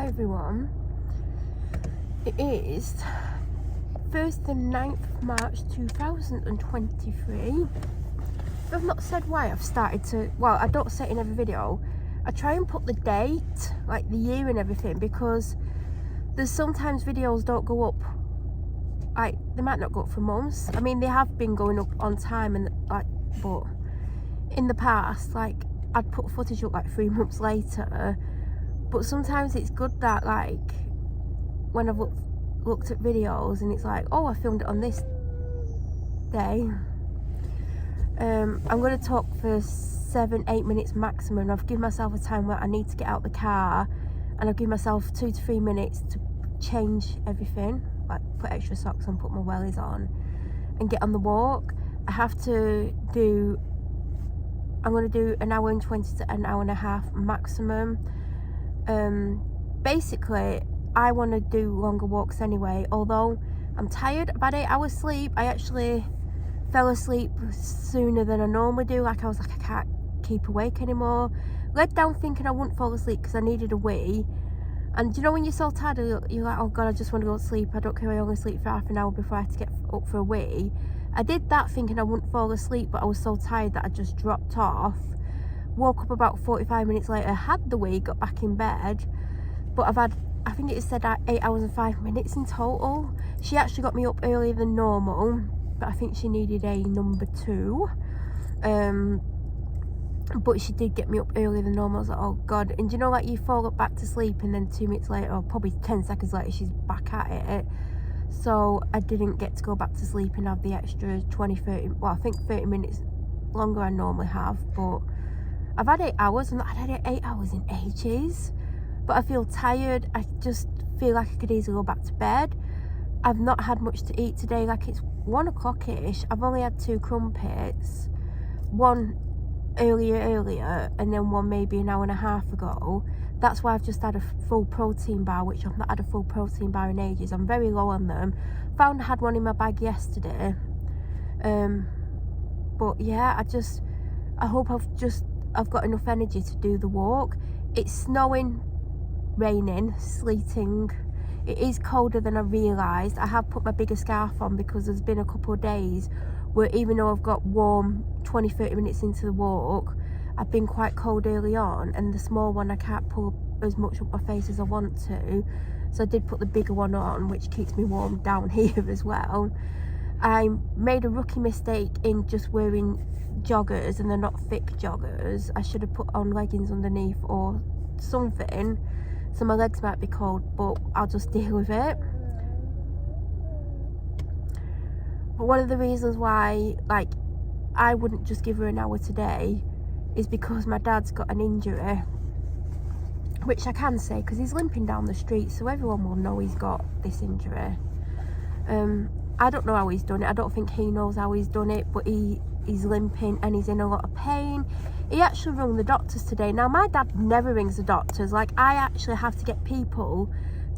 Hi everyone, it is Thursday 9th of March 2023. I've not said why I've started to, well, I don't say it in every video. I try and put the date, like the year and everything, because there's sometimes videos don't go up, like they might not go up for months. I mean, they have been going up on time, and like, but in the past, like I'd put footage up like 3 months later. But sometimes it's good that, like, when I've looked at videos and it's like, oh, I filmed it on this day. I'm going to talk for 7-8 minutes maximum. I've given myself a time where I need to get out the car, and I've given myself 2 to 3 minutes to change everything, like put extra socks on, put my wellies on, and get on the walk. I'm going to do an hour and 20 to an hour and a half maximum. Basically I want to do longer walks anyway, although I'm tired. I've had 8 hours sleep. I actually fell asleep sooner than I normally do. Like I was like, I can't keep awake anymore. Laid down thinking I wouldn't fall asleep because I needed a wee, and you know when you're so tired you're like, oh god, I just want to go to sleep. I don't care if I only sleep for half an hour before I have to get up for a wee. I did that thinking I wouldn't fall asleep, but I was so tired that I just dropped off. Woke up about 45 minutes later, had the wee, got back in bed. But I've had, I think it said 8 hours and 5 minutes in total. She actually got me up earlier than normal, but I think she needed a number 2. But she did get me up earlier than normal. I was like, oh god. And you know, like you fall back to sleep and then 2 minutes later, or probably 10 seconds later, she's back at it. So I didn't get to go back to sleep and have the extra 20-30, well, I think 30 minutes longer I normally have. But I've had 8 hours, and I've had 8 hours in ages. But I feel tired. I just feel like I could easily go back to bed. I've not had much to eat today. Like, it's 1 o'clock-ish. I've only had 2 crumpets. One earlier, and then one maybe an hour and a half ago. That's why I've just had a full protein bar, which I've not had a full protein bar in ages. I'm very low on them. Found I had one in my bag yesterday. But yeah, I hope I've got enough energy to do the walk. It's snowing, raining, sleeting. It is colder than I realised. I have put my bigger scarf on because there's been a couple of days where, even though I've got warm 20-30 minutes into the walk, I've been quite cold early on, and the small one I can't pull as much up my face as I want to. So I did put the bigger one on, which keeps me warm down here as well. I made a rookie mistake in just wearing joggers, and they're not thick joggers. I should have put on leggings underneath or something, so my legs might be cold, but I'll just deal with it. But one of the reasons why, like, I wouldn't just give her an hour today is because my dad's got an injury, which I can say because he's limping down the street, so everyone will know he's got this injury. I don't know how he's done it. I don't think he knows how he's done it, but he's limping and he's in a lot of pain. He actually rung the doctors today. Now, my dad never rings the doctors. Like, I actually have to get people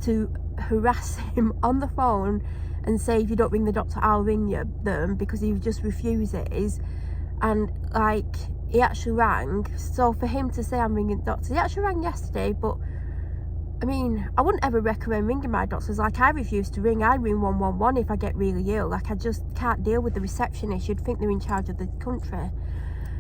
to harass him on the phone and say, if you don't ring the doctor, I'll ring them, because he just refuses. And like, he actually rang. So for him to say I'm ringing the doctor, he actually rang yesterday. But I mean, I wouldn't ever recommend ringing my doctors. Like, I refuse to ring. I ring 111 if I get really ill. Like, I just can't deal with the receptionist. You'd think they're in charge of the country.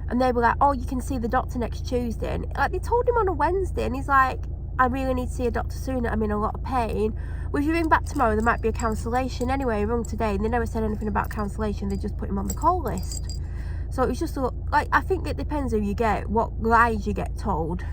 And they were like, oh, you can see the doctor next Tuesday. And like, they told him on a Wednesday, and he's like, I really need to see a doctor soon. I'm in a lot of pain. Well, if you ring back tomorrow, there might be a cancellation. Anyway, he rung today, and they never said anything about cancellation. They just put him on the call list. So it was just like, I think it depends who you get, what lies you get told.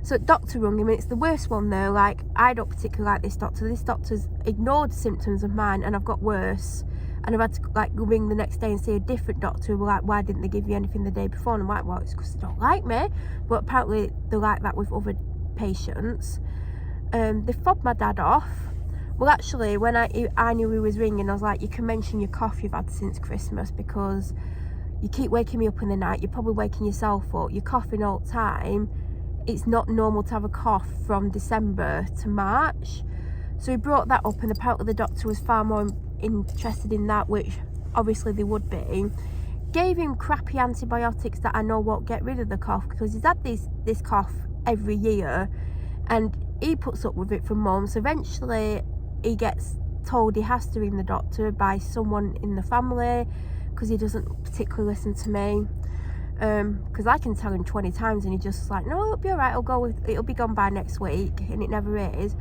So doctor rung him, and it's the worst one though. Like, I don't particularly like this doctor. This doctor's ignored symptoms of mine, and I've got worse. And I've had to like ring the next day and see a different doctor who were like, why didn't they give you anything the day before? And I'm like, well, it's because they don't like me. But apparently they're like that with other patients. They fobbed my dad off. Well, actually, when I knew he was ringing, I was like, you can mention your cough you've had since Christmas, because you keep waking me up in the night. You're probably waking yourself up. You're coughing all the time. It's not normal to have a cough from December to March. So he brought that up, and apparently the doctor was far more interested in that, which obviously they would be. Gave him crappy antibiotics that I know won't get rid of the cough, because he's had this cough every year, and he puts up with it for months. Eventually he gets told he has to ring the doctor by someone in the family because he doesn't particularly listen to me, because I can tell him 20 times and he just like, no, it'll be alright, it'll be gone by next week, and it never is.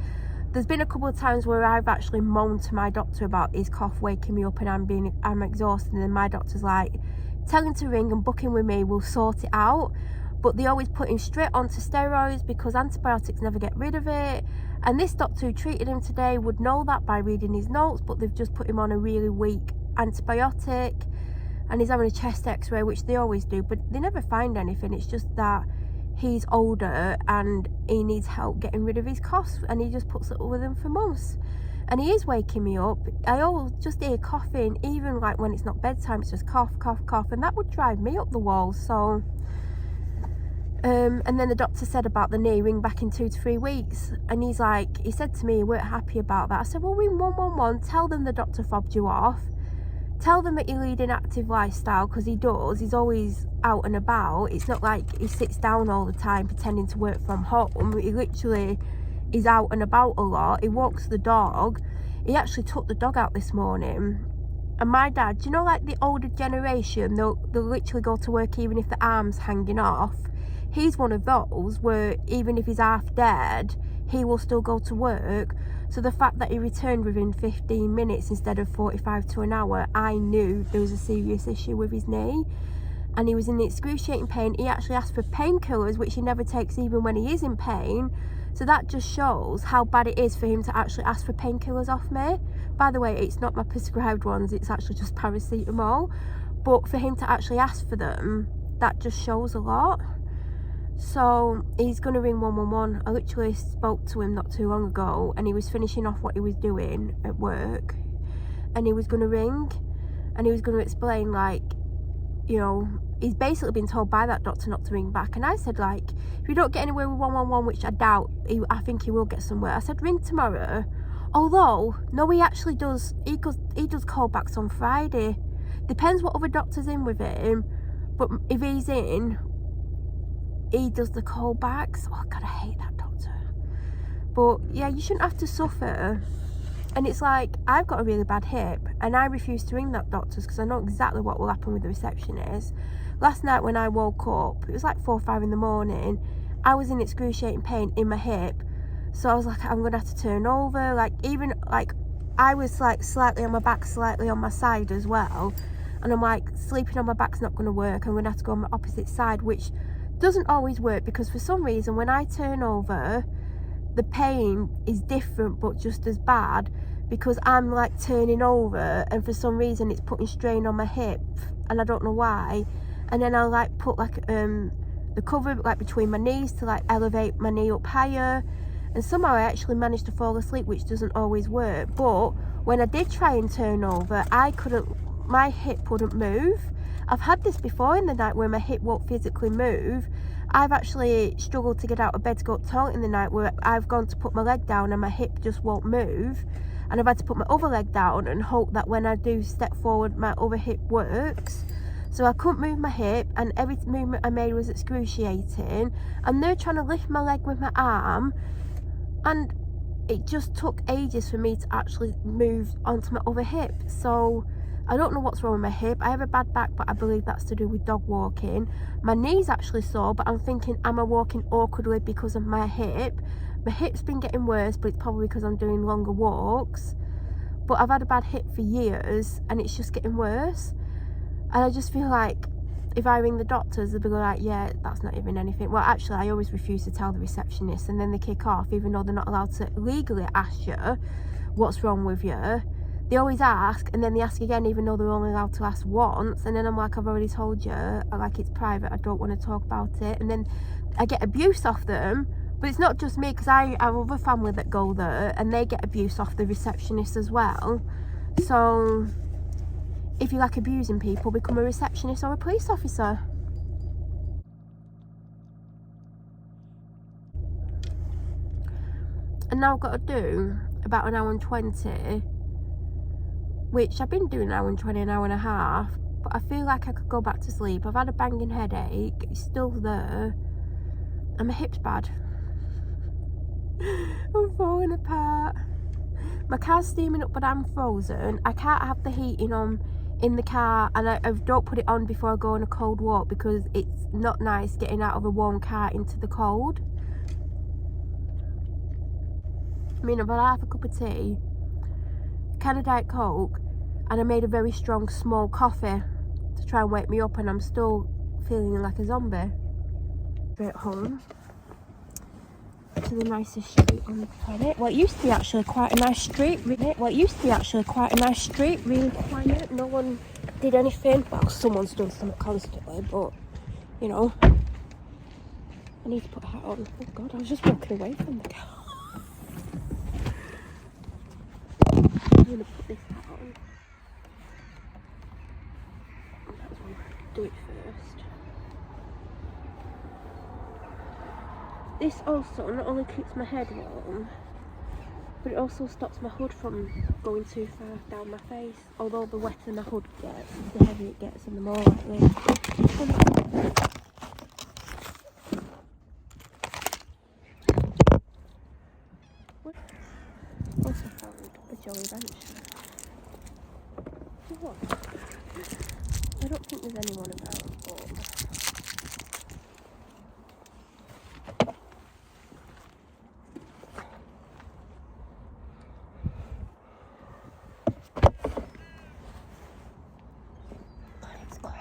There's been a couple of times where I've actually moaned to my doctor about his cough waking me up and I'm exhausted, and then my doctor's like, tell him to ring and book in with me, we'll sort it out. But they always put him straight onto steroids because antibiotics never get rid of it. And this doctor who treated him today would know that by reading his notes, but they've just put him on a really weak antibiotic, and he's having a chest x-ray, which they always do, but they never find anything. It's just that he's older and he needs help getting rid of his coughs, and he just puts it up with him for months. And he is waking me up. I always just hear coughing, even like when it's not bedtime, it's just cough, cough, cough, and that would drive me up the wall. So and then the doctor said about the knee, ring back in 2 to 3 weeks, and he said to me he weren't happy about that. I said, well, ring 111, tell them the doctor fobbed you off, tell them that you lead an active lifestyle, because he does, he's always out and about. It's not like he sits down all the time pretending to work from home. He literally is out and about a lot. He walks the dog. He actually took the dog out this morning. And my dad, you know, like the older generation, they'll literally go to work even if the arm's hanging off. He's one of those where even if he's half dead, he will still go to work. So the fact that he returned within 15 minutes instead of 45 to an hour, I knew there was a serious issue with his knee. And he was in excruciating pain. He actually asked for painkillers, which he never takes even when he is in pain. So that just shows how bad it is for him to actually ask for painkillers off me. By the way, it's not my prescribed ones, it's actually just paracetamol. But for him to actually ask for them, that just shows a lot. So he's going to ring 111. I literally spoke to him not too long ago, and he was finishing off what he was doing at work, and he was going to ring, and he was going to explain, like, you know, he's basically been told by that doctor not to ring back. And I said, like, if you don't get anywhere with 111, which I doubt, I think he will get somewhere, I said, ring tomorrow. Although, no, he actually does, he does callbacks on Friday. Depends what other doctor's in with him, but if he's in, he does the callbacks. Oh God, I hate that doctor. But yeah, you shouldn't have to suffer. And it's like, I've got a really bad hip, and I refuse to ring that doctor's because I know exactly what will happen with the receptionist. Last night when I woke up, it was like 4 or 5 in the morning, I was in excruciating pain in my hip. So I was like, I'm gonna have to turn over. Like, even like, I was like slightly on my back, slightly on my side as well. And I'm like, sleeping on my back's not gonna work. I'm gonna have to go on my opposite side, which doesn't always work, because for some reason when I turn over, the pain is different but just as bad, because I'm like turning over, and for some reason it's putting strain on my hip, and I don't know why. And then I'll like put like the cover like between my knees to like elevate my knee up higher, and somehow I actually managed to fall asleep, which doesn't always work. But when I did try and turn over, my hip wouldn't move. I've had this before in the night where my hip won't physically move. I've actually struggled to get out of bed to go to the toilet in the night where I've gone to put my leg down and my hip just won't move. And I've had to put my other leg down and hope that when I do step forward, my other hip works. So I couldn't move my hip, and every movement I made was excruciating. And they're trying to lift my leg with my arm, and it just took ages for me to actually move onto my other hip. So I don't know what's wrong with my hip. I have a bad back, but I believe that's to do with dog walking. My knee's actually sore, but I'm thinking, am I walking awkwardly because of my hip? My hip's been getting worse, but it's probably because I'm doing longer walks. But I've had a bad hip for years, and it's just getting worse. And I just feel like if I ring the doctors, they'll be like, yeah, that's not even anything. Well, actually, I always refuse to tell the receptionist, and then they kick off, even though they're not allowed to legally ask you what's wrong with you. They always ask, and then they ask again, even though they're only allowed to ask once. And then I'm like, I've already told you, like, it's private, I don't want to talk about it. And then I get abuse off them, but it's not just me, because I have other family that go there, and they get abuse off the receptionist as well. So if you like abusing people, become a receptionist or a police officer. And now I've got to do about 1 hour and 20, which I've been doing 1 hour and 20, 1 hour and a half, but I feel like I could go back to sleep. I've had a banging headache, it's still there, and my hip's bad. I'm falling apart. My car's steaming up, but I'm frozen. I can't have the heating on in the car, and I don't put it on before I go on a cold walk because it's not nice getting out of a warm car into the cold. I mean, I've had half a cup of tea, a can of Diet Coke, and I made a very strong small coffee to try and wake me up, and I'm still feeling like a zombie. Straight home to the nicest street on the planet. Well, it used to be actually quite a nice street. Really quiet. No one did anything. Well, someone's done something constantly, but you know. I need to put a hat on. Oh God, I was just walking away from the car. I'm gonna put this hat on. That's what I'll do it first. This also not only keeps my head warm, but it also stops my hood from going too far down my face. Although the wetter my hood gets, the heavier it gets and the more likely. Also found a Jolly Rancher. What? I don't think there's anyone about, but it's cold.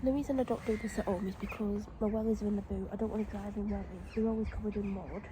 The reason I don't do this at home is because my wellies are in the boot. I don't want to drive in wellies. They're always covered in mud.